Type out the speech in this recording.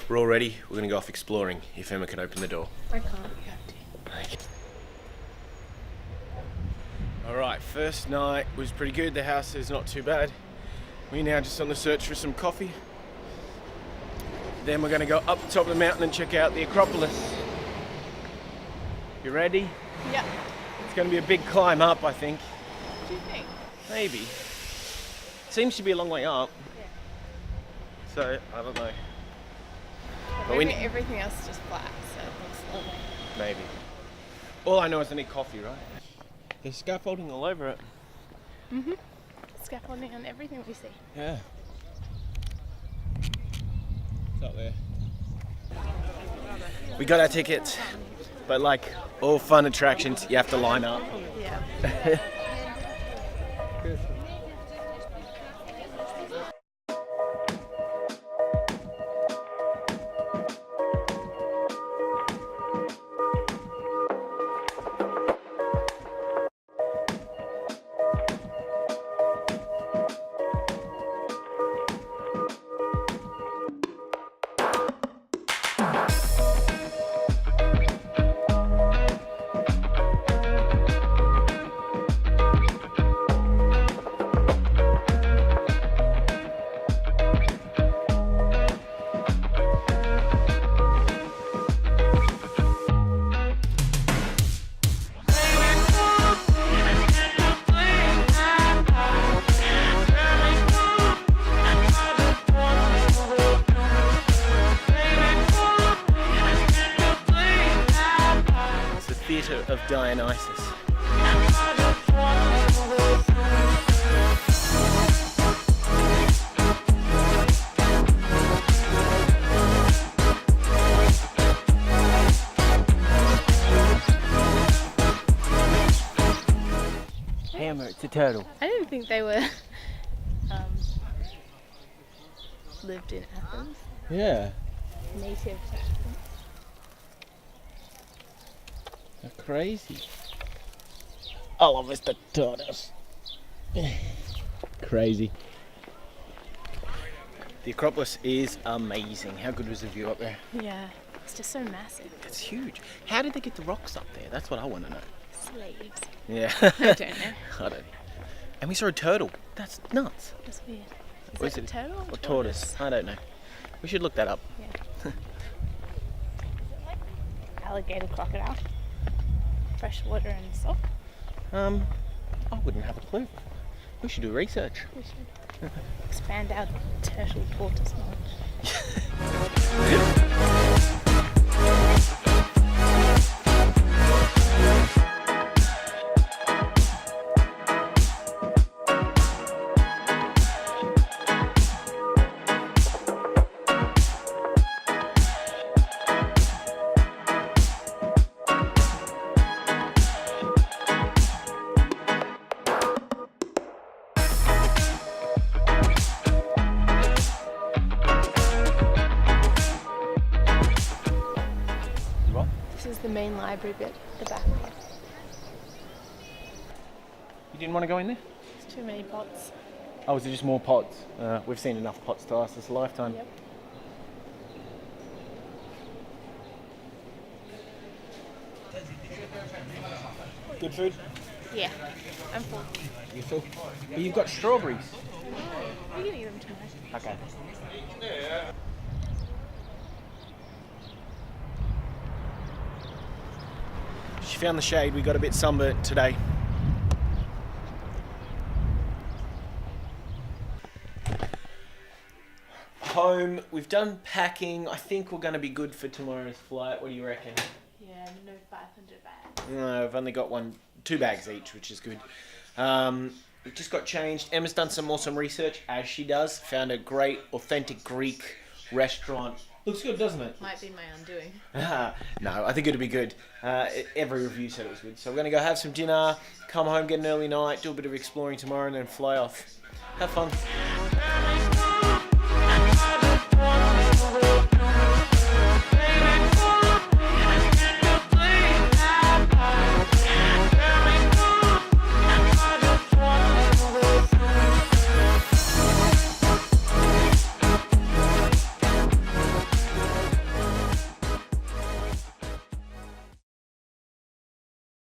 We're all ready. We're gonna go off exploring if Emma can open the door. I can't, you have to. Okay. Alright, first night was pretty good. The house is not too bad. We're now just on the search for some coffee. Then we're gonna go up the top of the mountain and check out the Acropolis. You ready? Yeah. It's gonna be a big climb up, I think. What do you think? Maybe. Seems to be a long way up. Yeah. So, I don't know. But maybe everything else is just flat, so it looks lovely. Maybe. All I know is I need coffee, right? There's scaffolding all over it. Mm-hmm. Scaffolding on everything we see. Yeah. It's up there. We got our tickets, but like all fun attractions, you have to line up. Yeah. Theatre of Dionysus. Hammer, it's a turtle. I didn't think they were lived in Athens. Yeah. Native to Athens. They're crazy. I love the tortoise. Crazy. The Acropolis is amazing. How good was the view up there? Yeah. It's just so massive. It's huge. How did they get the rocks up there? That's what I want to know. Slaves. Yeah. I don't know. I don't know. And we saw a turtle. That's nuts. That's weird. Or Is it a turtle or tortoise? I don't know. We should look that up. Yeah. Alligator, crocodile. Fresh water and salt. I wouldn't have a clue. We should do research. We should expand our turtle tortoise knowledge. This is the main library bit, the back. You didn't want to go in there? There's too many pots. Oh, is it just more pots? We've seen enough pots to last us a lifetime. Yep. Good food? Yeah, I'm full. You full? But you've got strawberries. You can eat them tomorrow. Okay. She found the shade. We got a bit sunburnt today. Home. We've done packing. I think we're going to be good for tomorrow's flight. What do you reckon? Yeah, no 500 bags. No, I've only got two bags each, which is good. We've just got changed. Emma's done some awesome research, as she does. Found a great, authentic Greek restaurant. Looks good, doesn't it? Might be my undoing. No, I think it'll be good. Every review said it was good. So we're going to go have some dinner, come home, get an early night, do a bit of exploring tomorrow, and then fly off. Have fun.